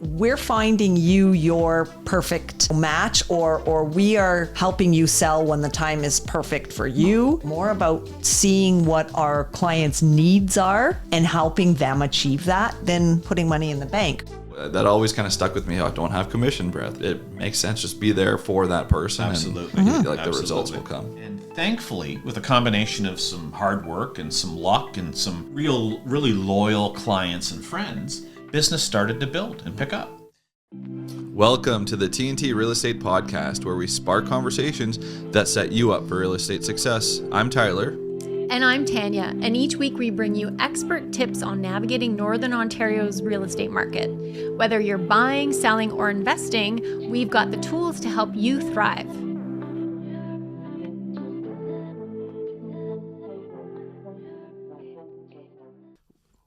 we're finding you your perfect match, or we are helping you sell when the time is perfect for you. More about seeing what our clients' needs are and helping them achieve that than putting money in the bank. That always kind of stuck with me. I don't have commission breath. It makes sense. Just be there for that person. Absolutely. And the results will come. And thankfully, with a combination of some hard work and some luck and some really loyal clients and friends, business started to build and pick up. Welcome to the TNT Real Estate Podcast, where we spark conversations that set you up for real estate success. I'm Tyler. And I'm Tanya, and each week we bring you expert tips on navigating Northern Ontario's real estate market. Whether you're buying, selling, or investing, we've got the tools to help you thrive.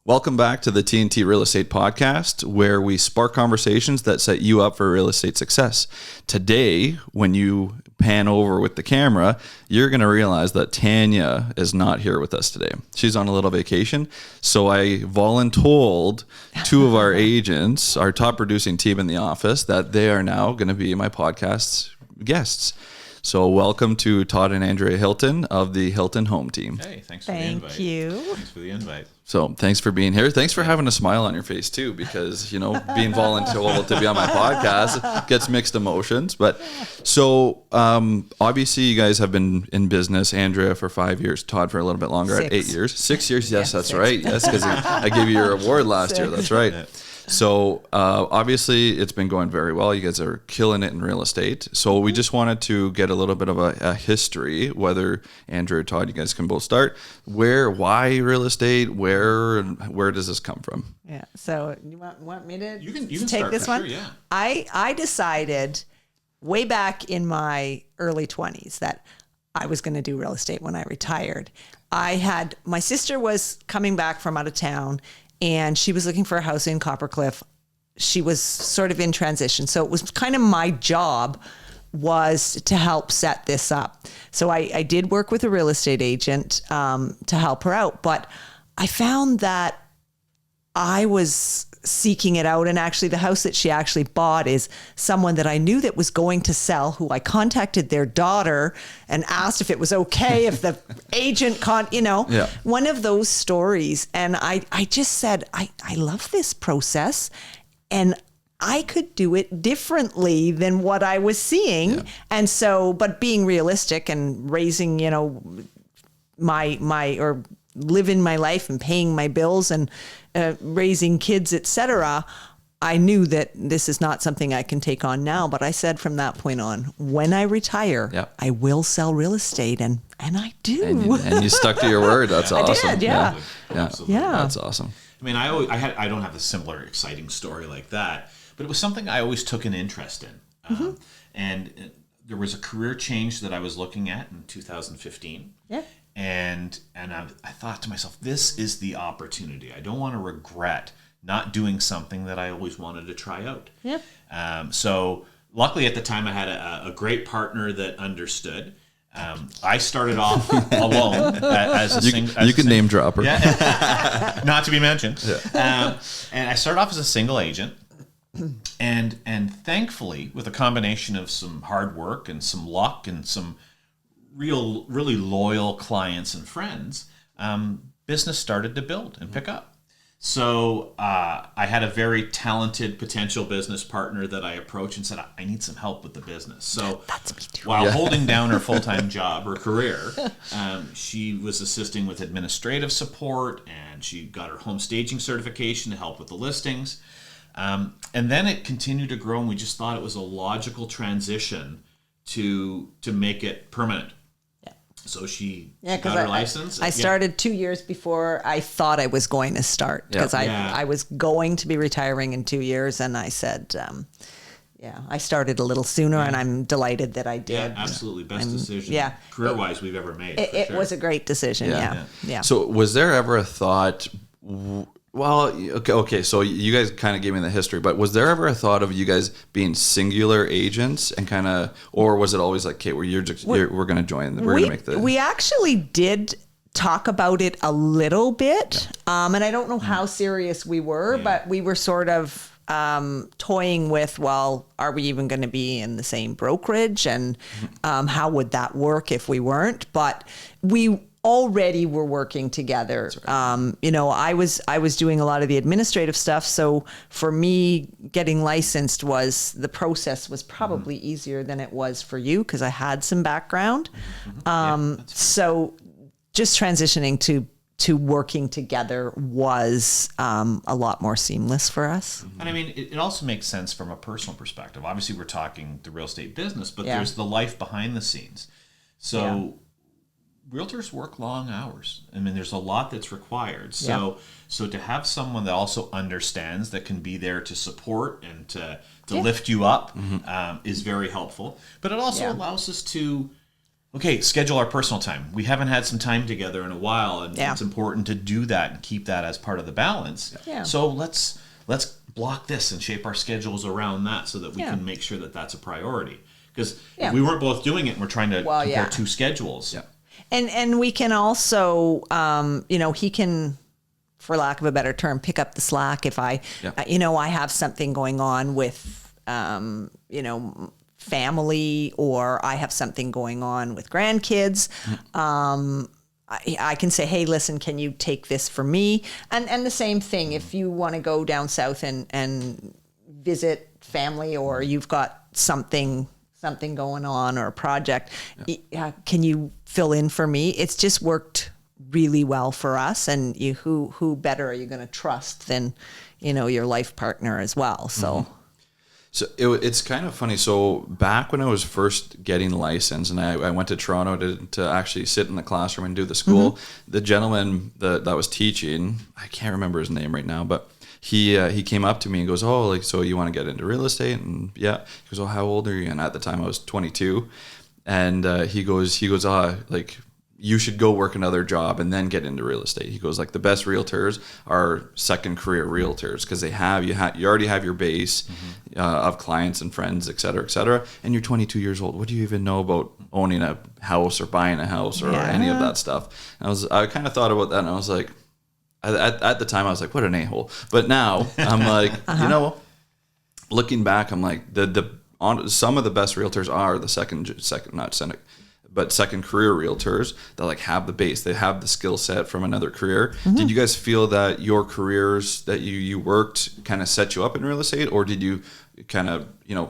Welcome back to the TNT Real Estate Podcast, where we spark conversations that set you up for real estate success. Today, when you pan over with the camera, you're going to realize that Tanya is not here with us today. She's on a little vacation. So I voluntold two of our agents, our top producing team in the office, that they are now going to be my podcast's guests. So welcome to Todd and Andrea Hilton of the Hilton Home Team. Hey, thanks for the invite. Thank you. Thanks for the invite. So thanks for being here. Thanks for having a smile on your face too, because, being voluntold to be on my podcast gets mixed emotions. But so obviously you guys have been in business, Andrea for 5 years, Todd for a little bit longer, 6. 8 years. 6 years. Yes, that's 6. right. Yes, because I gave you your award last year. That's right. So obviously it's been going very well. You guys are killing it in real estate. So we just wanted to get a little bit of a history, whether Andrew or Todd, you guys can both start. Why real estate? Where does this come from? Yeah. So you want me to You can take start, this one? sure, yeah. I decided way back in my early 20s that I was going to do real estate when I retired. My sister was coming back from out of town, and she was looking for a house in Coppercliff. She was sort of in transition. So it was kind of my job was to help set this up. So I did work with a real estate agent to help her out. But I found that I was seeking it out. And actually the house that she actually bought is someone that I knew that was going to sell, who I contacted their daughter and asked if it was okay if the agent one of those stories. And I just said, I love this process and I could do it differently than what I was seeing. Yeah. And so, but being realistic and raising, living my life and paying my bills and raising kids, etc., I knew that this is not something I can take on now. But I said from that point on, when I retire, I will sell real estate, and I do. And you stuck to your word. That's awesome. I did, yeah. Absolutely. Yeah. That's awesome. I mean, I don't have a similar exciting story like that, but it was something I always took an interest in. And there was a career change that I was looking at in 2015. Yeah. And I thought to myself, this is the opportunity. I don't want to regret not doing something that I always wanted to try out. Yep. So luckily at the time I had a great partner that understood. I started off alone as a single. You can name drop her. Yeah. Not to be mentioned. Yeah. And I started off as a single agent. And thankfully, with a combination of some hard work and some luck and some really loyal clients and friends, business started to build and pick up. So I had a very talented potential business partner that I approached and said, I need some help with the business. So that's me too. While holding down her full-time job or career, she was assisting with administrative support, and she got her home staging certification to help with the listings. And then it continued to grow, and we just thought it was a logical transition to make it permanent. So she got her license. I started 2 years before I thought I was going to start, because I was going to be retiring in 2 years, and I said, I started a little sooner, and I'm delighted that I did. Yeah, absolutely. Best decision career-wise we've ever made. It was a great decision, yeah. So was there ever a thought... Well, okay. So you guys kind of gave me the history, but was there ever a thought of you guys being singular agents and kind of, or was it always like, okay, we're going to join, we're going to make the... We actually did talk about it a little bit, and I don't know how serious we were, but we were sort of toying with, well, are we even going to be in the same brokerage? And how would that work if we weren't? But we already were working together. Right. I was doing a lot of the administrative stuff. So for me, getting licensed the process was probably easier than it was for you because I had some background. So just transitioning to working together was a lot more seamless for us. And I mean, it also makes sense from a personal perspective. Obviously, we're talking the real estate business, but there's the life behind the scenes. So realtors work long hours. I mean, there's a lot that's required. So to have someone that also understands, that can be there to support and to lift you up is very helpful. But it also allows us to schedule our personal time. We haven't had some time together in a while, and it's important to do that and keep that as part of the balance. Yeah. So let's block this and shape our schedules around that so that we can make sure that that's a priority. Because if we weren't both doing it, and we're trying to compare two schedules. Yeah. And we can also, he can, for lack of a better term, pick up the slack if I have something going on with, family, or I have something going on with grandkids. I can say, hey, listen, can you take this for me? And the same thing, if you want to go down south and visit family, or you've got something going on or a project, can you fill in for me? It's just worked really well for us. And who better are you going to trust than, your life partner as well? So. So it's kind of funny. So back when I was first getting licensed, and I went to Toronto to actually sit in the classroom and do the school, the gentleman that was teaching, I can't remember his name right now, but he came up to me and goes, so you want to get into real estate? And he goes, how old are you? And at the time I was 22. And he goes, you should go work another job and then get into real estate. He goes, the best realtors are second career realtors, because you already have your base of clients and friends, et cetera, and you're 22 years old. What do you even know about owning a house or buying a house or any of that stuff? And I kind of thought about that, and I was like, at the time I was like, what an a-hole. But now I'm like, looking back, I'm like, some of the best realtors are the second career realtors that have the base, they have the skill set from another career. Did you guys feel that your careers that you worked kind of set you up in real estate, or did you kind of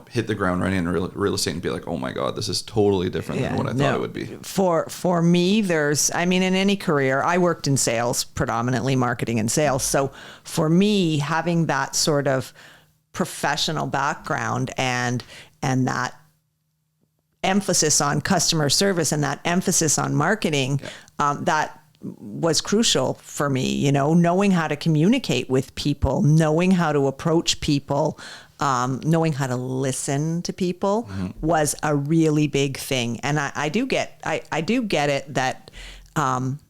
hit the ground running in real estate and be like, oh my God, this is totally different than what I thought it would be? For me, in any career, I worked in sales, predominantly marketing and sales. So for me, having that sort of professional background and that emphasis on customer service and that emphasis on marketing, that was crucial for me. Knowing how to communicate with people, knowing how to approach people, knowing how to listen to people was a really big thing. And I do get it that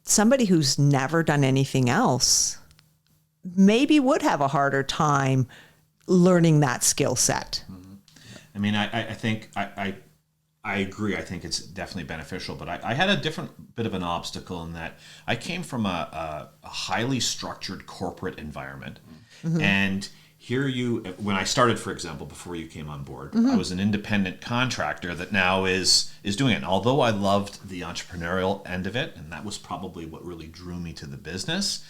somebody who's never done anything else maybe would have a harder time learning that skill set. I mean, I think I agree. I think it's definitely beneficial, but I had a different bit of an obstacle in that I came from a highly structured corporate environment. And here when I started, for example, before you came on board, I was an independent contractor that now is doing it. And although I loved the entrepreneurial end of it, and that was probably what really drew me to the business,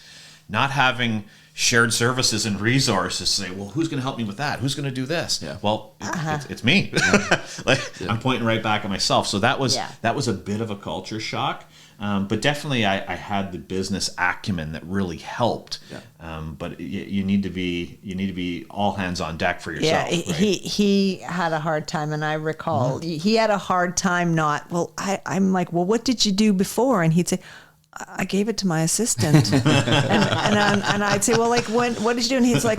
not having shared services and resources to say, well, who's going to help me with that? Who's going to do this? Yeah. Well, it's me. I'm pointing right back at myself. So that was a bit of a culture shock. But definitely I had the business acumen that really helped. Yeah. But you need to be all hands on deck for yourself. Yeah, he had a hard time, and I recall he had a hard time I'm like, well, what did you do before? And he'd say, I gave it to my assistant. and I'd say, well, what did you do? And he's like,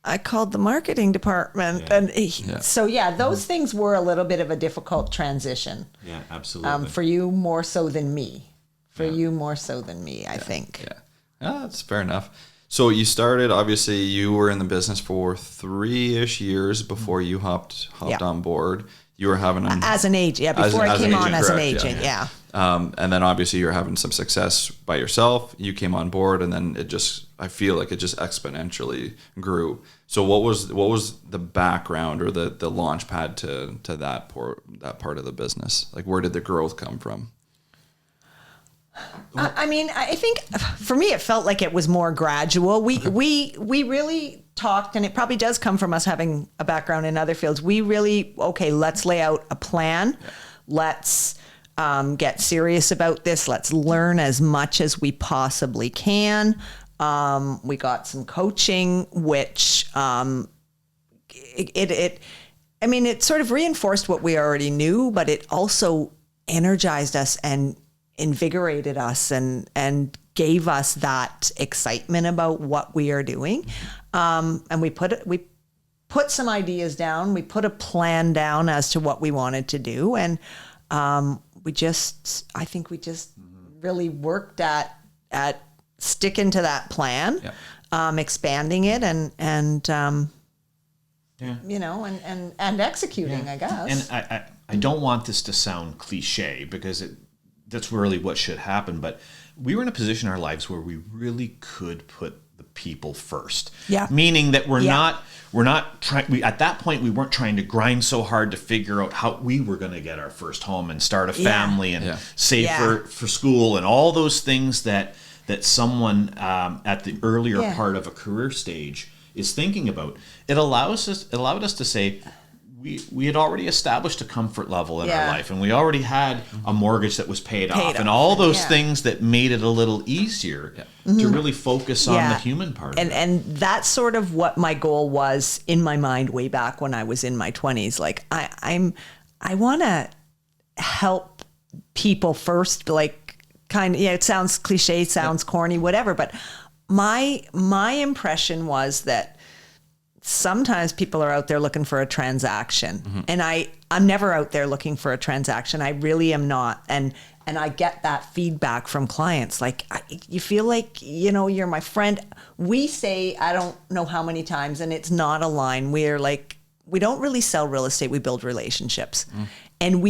I called the marketing department. Yeah. And so those things were a little bit of a difficult transition. Yeah, absolutely. For you more so than me. I think. Yeah, that's fair enough. So you started, obviously you were in the business for 3-ish years before you hopped on board. You were having as an agent, before I came on as an agent, and then obviously you're having some success by yourself. You came on board, and then I feel like it just exponentially grew. So what was the background or the launch pad to that part of the business? Like, where did the growth come from? I mean, I think for me, it felt like it was more gradual. We really talked, and it probably does come from us having a background in other fields. We really, let's lay out a plan. Yeah. Let's get serious about this. Let's learn as much as we possibly can. We got some coaching, which it sort of reinforced what we already knew, but it also energized us and invigorated us and gave us that excitement about what we are doing. And we put some ideas down. We put a plan down as to what we wanted to do. And I think we just really worked at sticking to that plan, expanding it and executing, I guess. And I don't want this to sound cliche, because that's really what should happen. But we were in a position in our lives where we really could put the people first. Yeah. Meaning that we're not trying. At that point, we weren't trying to grind so hard to figure out how we were going to get our first home and start a family and save for school and all those things that someone at the earlier part of a career stage is thinking about. It allowed us to say, we had already established a comfort level in our life, and we already had a mortgage that was paid off, and all those things that made it a little easier to really focus on the human part of it. And that's sort of what my goal was in my mind way back when I was in my 20s. Like, I want to help people first, like, it sounds cliche, sounds corny, whatever, but my impression was that sometimes people are out there looking for a transaction, and I'm never out there looking for a transaction. I really am not. And I get that feedback from clients. Like, you feel like, you're my friend. We say, I don't know how many times, and it's not a line. We're like, we don't really sell real estate. We build relationships. And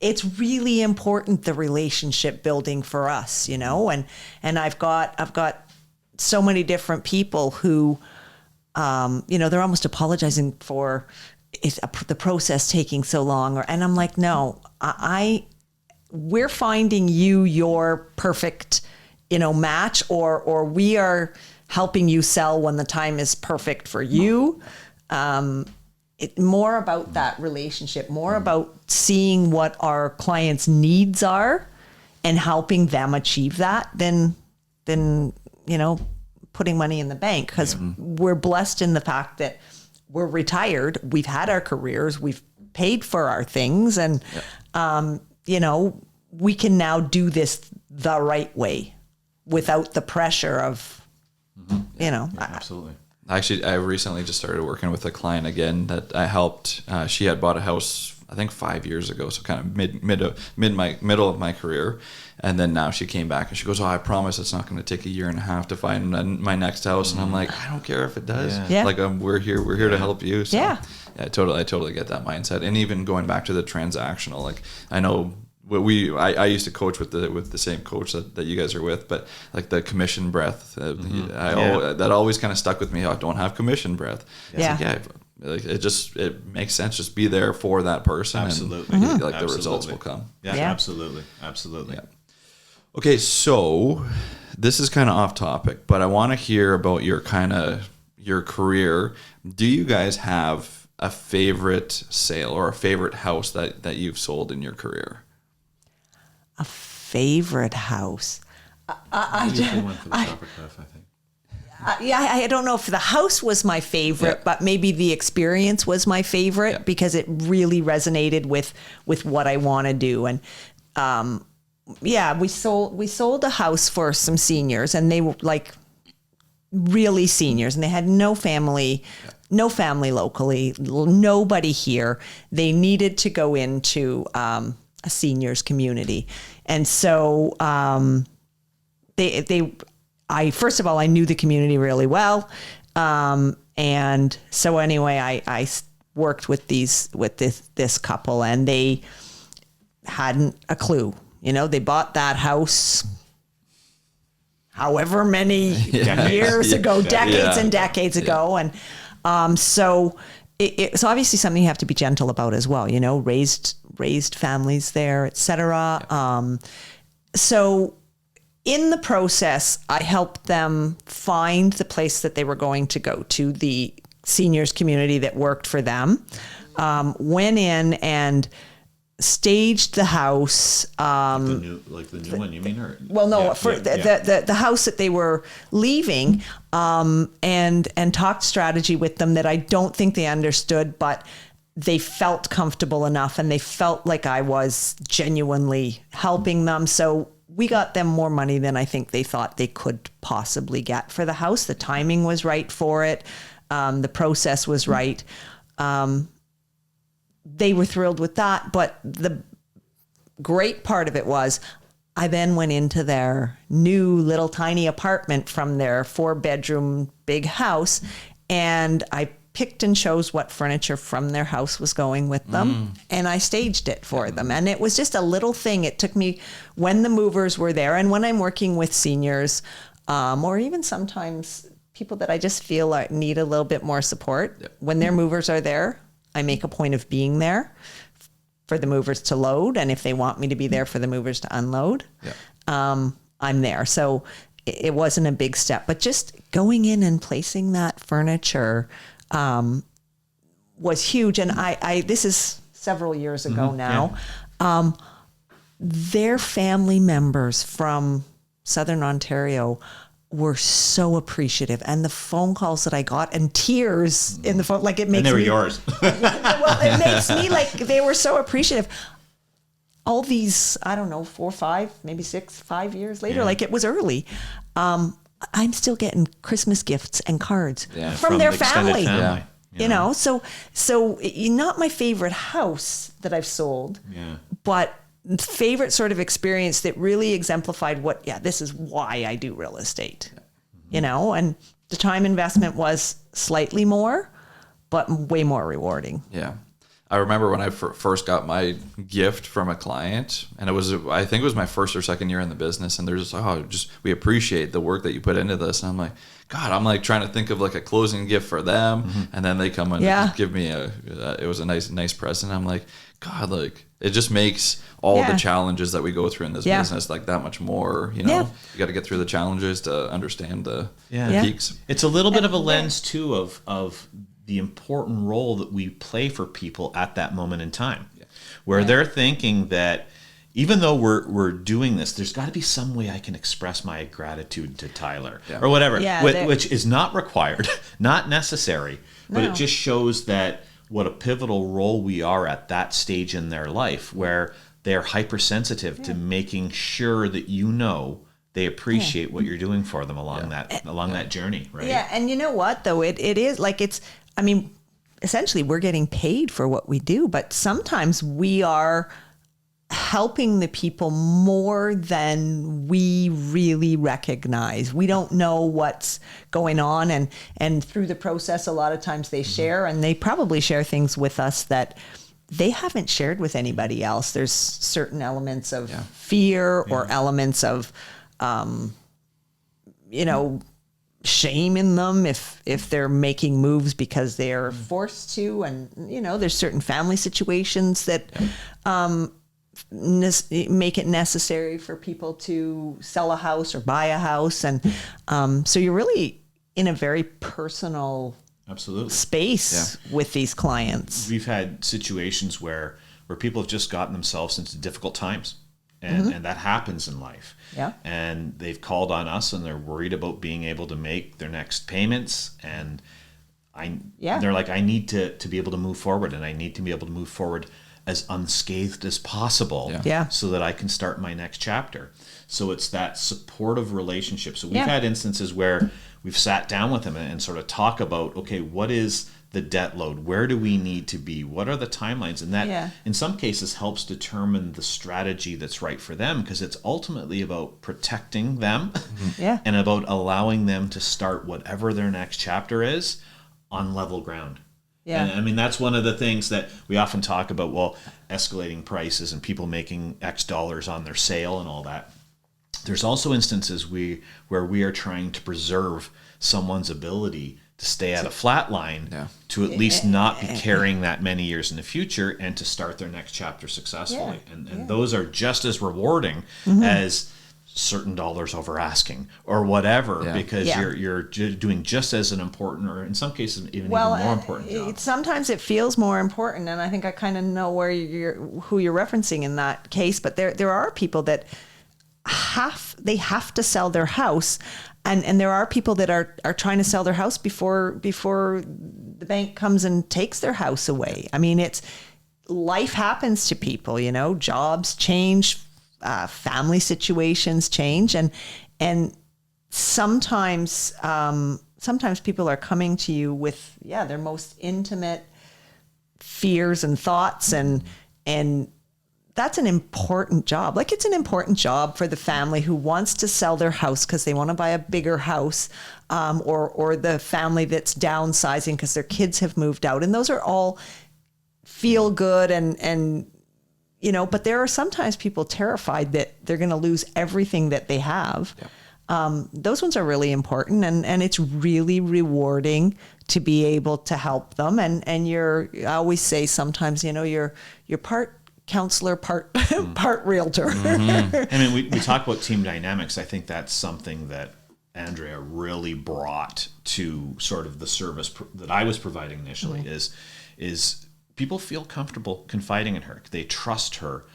it's really important, the relationship building for us, and I've got so many different people who, they're almost apologizing for the process taking so long, and I'm like, no, we're finding you your perfect, match, or we are helping you sell when the time is perfect for you. It's more about that relationship, more about seeing what our clients' needs are and helping them achieve that than putting money in the bank, because we're blessed in the fact that we're retired. We've had our careers. We've paid for our things. And, we can now do this the right way without the pressure of, Absolutely. Actually, I recently just started working with a client again that I helped. She had bought a house, I think 5 years ago, so kind of middle of my career. And then now she came back and she goes, I promise it's not going to take 1.5 years to find my next house. And I'm like, I don't care if it does. Yeah. Like, we're here to help you. So, I totally get that mindset. And even going back to the transactional, like, I know I used to coach with the same coach that you guys are with, but like the commission breath, that always kind of stuck with me. I don't have commission breath. Like, it makes sense. Just be there for that person. Absolutely. And the results will come. Yeah. Absolutely. Yeah. Okay, so this is kind of off topic, but I want to hear about your career. Do you guys have a favorite sale or a favorite house that you've sold in your career? A favorite house? I usually went for the Copper Cuff, I think. I don't know if the house was my favorite, but maybe the experience was my favorite because it really resonated with what I want to do. And we sold a house for some seniors, and they were like really seniors, and they had no family locally, nobody here. They needed to go into a seniors community, and so first of all, I knew the community really well. And so anyway, I worked with this couple, and they hadn't a clue. They bought that house however many years ago, decades and decades ago. And so it's obviously something you have to be gentle about as well, raised families there, et cetera. So in the process, I helped them find the place that they were going to go to, the seniors community that worked for them. Went in and staged the house. The new one, you mean? Or? Well, no, the house that they were leaving, and talked strategy with them that I don't think they understood, but they felt comfortable enough, and they felt like I was genuinely helping them. So we got them more money than I think they thought they could possibly get for the house. The timing was right for it. The process was right. They were thrilled with that. But the great part of it was I then went into their new little tiny apartment from their 4-bedroom big house, and I picked and chose what furniture from their house was going with them, and I staged it for them. And it was just a little thing. It took me, when the movers were there, and when I'm working with seniors, or even sometimes people that I just feel need a little bit more support, when their movers are there, I make a point of being there for the movers to load, and if they want me to be there for the movers to unload, I'm there. So it wasn't a big step, but just going in and placing that furniture was huge. And I this is several years ago now. Their family members from Southern Ontario were so appreciative, and the phone calls that I got, and tears in the phone, like it makes me. And they were yours. Well, it makes me like they were so appreciative. All these, I don't know, 4, 5, maybe 6, 5 years later, like it was early. I'm still getting Christmas gifts and cards from their family. So not my favorite house that I've sold, but favorite sort of experience that really exemplified this is why I do real estate, and the time investment was slightly more, but way more rewarding. Yeah. I remember when I first got my gift from a client, and I think it was my first or second year in the business, and they're just, we appreciate the work that you put into this. And I'm like, God, I'm like trying to think of like a closing gift for them. And then they come and give me it was a nice present. I'm like, God, like it just makes all the challenges that we go through in this business like that much more, you got to get through the challenges to understand the peaks. It's a little bit of a lens too of the important role that we play for people at that moment in time, where they're thinking that even though we're doing this, there's got to be some way I can express my gratitude to Tyler or whatever, which is not required, not necessary, but it just shows that what a pivotal role we are at that stage in their life, where they're hypersensitive to making sure that they appreciate what you're doing for them along that journey, right? Yeah, and you know what though, it is like essentially we're getting paid for what we do, but sometimes we are helping the people more than we really recognize. We don't know what's going on, and through the process a lot of times they share, and they probably share things with us that they haven't shared with anybody else. There's certain elements of fear or elements of shame in them if they're making moves because they're forced to, and there's certain family situations that make it necessary for people to sell a house or buy a house, and so you're really in a very personal space with these clients. We've had situations where people have just gotten themselves into difficult times, and that happens in life. Yeah. And they've called on us, and they're worried about being able to make their next payments, and they're like, I need to be able to move forward, and I need to be able to move forward as unscathed as possible so that I can start my next chapter. So it's that supportive relationship. So we've had instances where we've sat down with them and sort of talk about, okay, what is the debt load? Where do we need to be? What are the timelines? And that, in some cases, helps determine the strategy that's right for them, because it's ultimately about protecting them and about allowing them to start whatever their next chapter is on level ground. Yeah. And I mean, that's one of the things that we often talk about, well, escalating prices and people making X dollars on their sale and all that. There's also instances where we are trying to preserve someone's ability to stay at a flat line, to at least not be carrying that many years in the future, and to start their next chapter successfully. And those are just as rewarding as certain dollars over asking or whatever, because you're doing just as an important, or in some cases even more important job. Sometimes it feels more important, and I think I kind of know who you're referencing in that case. But there are people that have to sell their house, and there are people that are trying to sell their house before the bank comes and takes their house away. I mean, life happens to people, jobs change, family situations change, and sometimes people are coming to you with their most intimate fears and thoughts, and that's an important job. Like, it's an important job for the family who wants to sell their house because they want to buy a bigger house, or the family that's downsizing because their kids have moved out. And those are all feel good, and but there are sometimes people terrified that they're going to lose everything that they have. Those ones are really important, and it's really rewarding to be able to help them. And I always say sometimes, you're part counselor, part realtor. I mean, we talk about team dynamics. I think that's something that Andrea really brought to sort of the service that I was providing initially. Is people feel comfortable confiding in her. They trust her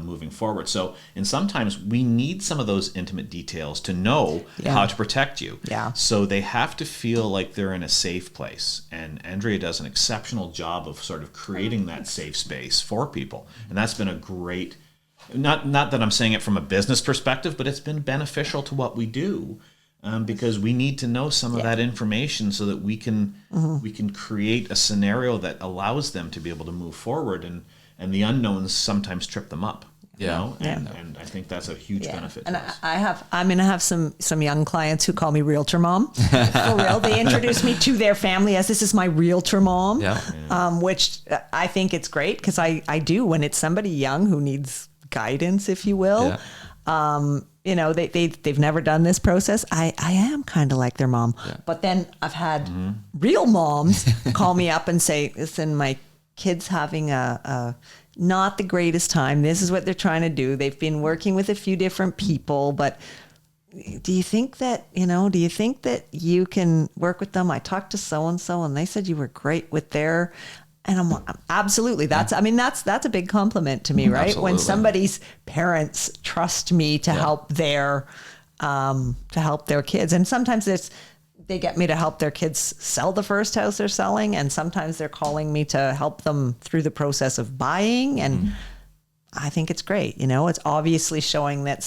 moving forward. So, and sometimes we need some of those intimate details to know how to protect you. So they have to feel like they're in a safe place. And Andrea does an exceptional job of sort of creating that safe space for people. And that's been a great, not that I'm saying it from a business perspective, but it's been beneficial to what we do. Because we need to know some of that information so that we can create a scenario that allows them to be able to move forward, and the unknowns sometimes trip them up. And I think that's a huge benefit. And to us. I'm going to have some young clients who call me Realtor Mom. For real, they introduce me to their family as this is my Realtor Mom, which I think it's great, because I do, when it's somebody young who needs guidance, if you will. They've never done this process. I am kind of like their mom. But then I've had real moms call me up and say, listen, my kid's having a not the greatest time. This is what they're trying to do. They've been working with a few different people, but do you think that you can work with them? I talked to so-and-so and they said you were great with their... And I'm absolutely, that's a big compliment to me, right? Absolutely. When somebody's parents trust me to help their kids. And sometimes they get me to help their kids sell the first house they're selling. And sometimes they're calling me to help them through the process of buying. And I think it's great. It's obviously showing that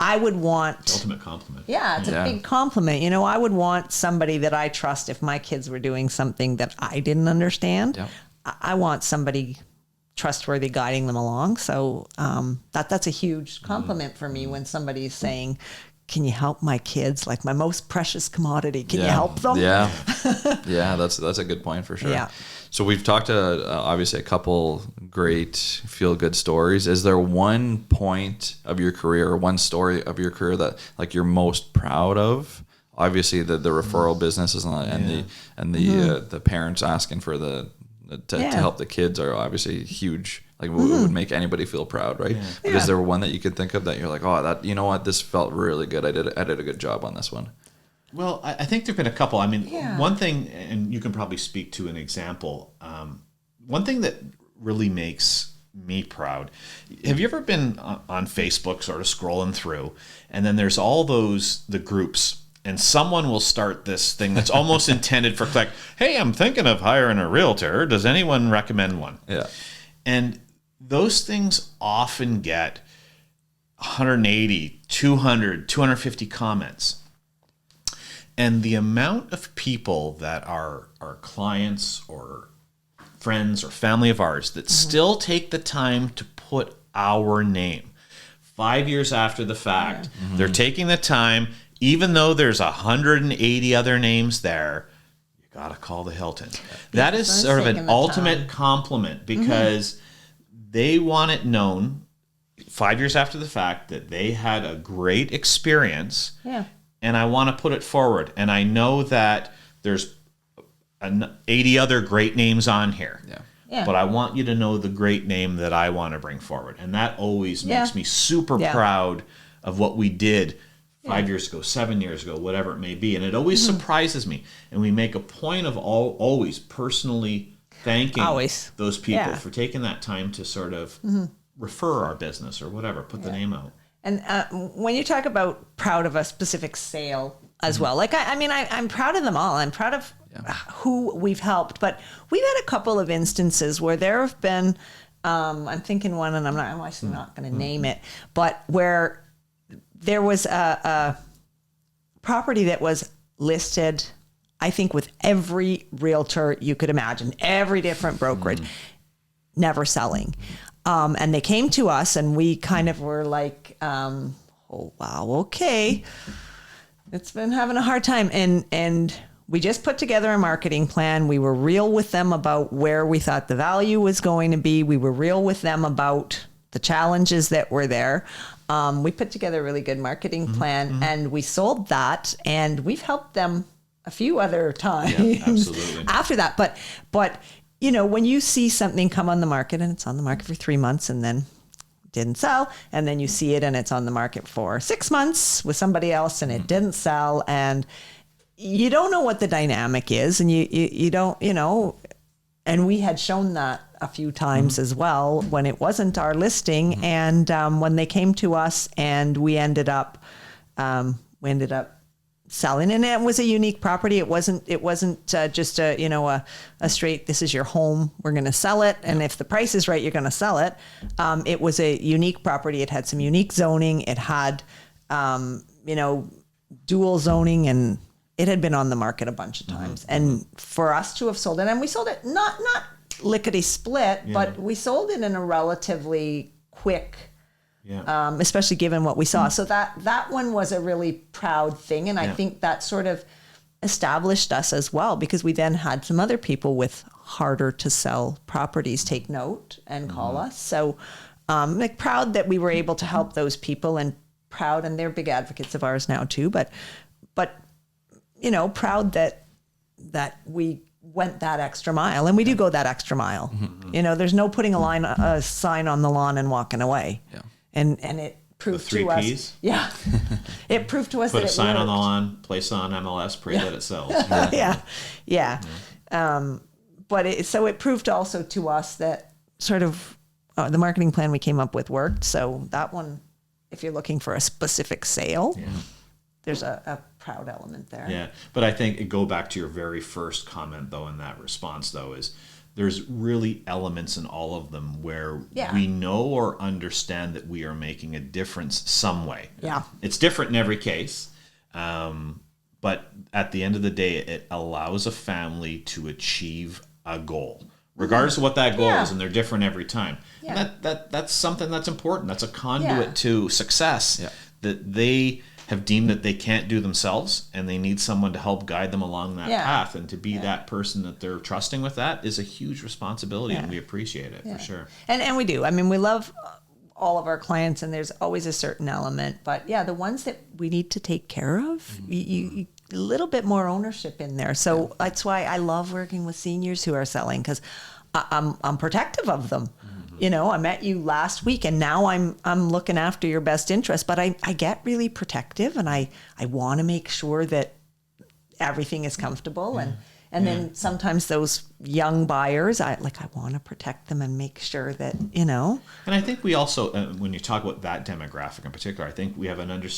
I would want... The ultimate compliment. Yeah, it's a big compliment. I would want somebody that I trust if my kids were doing something that I didn't understand. Yep. I want somebody trustworthy guiding them along. So that's a huge compliment for me when somebody's saying, can you help my kids? Like my most precious commodity. Can you help them? Yeah. That's a good point for sure. Yeah. So we've talked obviously a couple great feel-good stories. Is there one point of your career, or one story of your career that like you're most proud of? Obviously, the referral businesses and the parents asking for to help the kids are obviously huge. Like would make anybody feel proud, right? But is there one that you could think of that you're like, oh, that this felt really good. I did a good job on this one. Well, I think there've been a couple. I mean, one thing, and you can probably speak to an example. One thing that really makes me proud. Have you ever been on Facebook, sort of scrolling through, and then there's all the groups, and someone will start this thing that's almost intended for like, hey, I'm thinking of hiring a realtor. Does anyone recommend one? Yeah. And those things often get 180, 200, 250 comments. And the amount of people that are clients or friends or family of ours that still take the time to put our name 5 years after the fact, they're taking the time, even though there's 180 other names there, you got to call the Hilton. That is sort of an ultimate compliment, because they want it known 5 years after the fact that they had a great experience. Yeah. And I want to put it forward. And I know that there's 80 other great names on here. Yeah. Yeah. But I want you to know the great name that I want to bring forward. And that always makes me super proud of what we did 5 years ago, 7 years ago, whatever it may be. And it always surprises me. And we make a point of always personally thanking those people for taking that time to sort of refer our business or whatever, put the name out. And when you talk about proud of a specific sale as well, like, I'm proud of them all. I'm proud of who we've helped, but we've had a couple of instances where there have been, I'm thinking one, and I'm actually not going to name it, but where there was a property that was listed, I think, with every realtor you could imagine, every different brokerage, never selling. And they came to us, and we kind of were like, oh, wow, okay. It's been having a hard time. And we just put together a marketing plan. We were real with them about where we thought the value was going to be. We were real with them about the challenges that were there. We put together a really good marketing plan, and we sold that, and we've helped them a few other times after that. But you know, when you see something come on the market and it's on the market for 3 months and then didn't sell, and then you see it and it's on the market for 6 months with somebody else and it didn't sell, and you don't know what the dynamic is, and you don't, you know, and we had shown that a few times as well when it wasn't our listing, and when they came to us, and we ended up selling, and it was a unique property. It wasn't just a straight, this is your home, we're going to sell it, and if the price is right, you're going to sell it. It was a unique property. It had some unique zoning. It had dual zoning, and it had been on the market a bunch of times. And for us to have sold it, and we sold it not lickety split, but we sold it in a relatively quick, especially given what we saw. So that one was a really proud thing. And I think that sort of established us as well, because we then had some other people with harder to sell properties take note and call us. So like proud that we were able to help those people, and proud, and they're big advocates of ours now too, but you know, proud that we went that extra mile, and we do go that extra mile. You know, there's no putting a sign on the lawn and walking away. And it proved to us. 3 Ps? Yeah. It proved to us that it worked. Put a sign on the lawn, place on MLS, pray that it sells. But so it proved also to us that sort of the marketing plan we came up with worked. So that one, if you're looking for a specific sale, there's a proud element there. Yeah, but I think it go back to your very first comment, though, in that response, though, is there's really elements in all of them where we know or understand that we are making a difference some way. Yeah. It's different in every case, but at the end of the day, it allows a family to achieve a goal, regardless of what that goal is, and they're different every time. And that's something that's important. That's a conduit to success that they have deemed that they can't do themselves, and they need someone to help guide them along that path, and to be that person that they're trusting with that is a huge responsibility, and we appreciate it for sure. And we do. I mean, we love all of our clients, and there's always a certain element, but the ones that we need to take care of, you a little bit more ownership in there. So that's why I love working with seniors who are selling, because I'm protective of them. You know, I met you last week, and now I'm looking after your best interest, but I get really protective, and I want to make sure that everything is comfortable. And then sometimes those young buyers, I want to protect them and make sure that, you know. And I think we also, when you talk about that demographic in particular, I think we have an understanding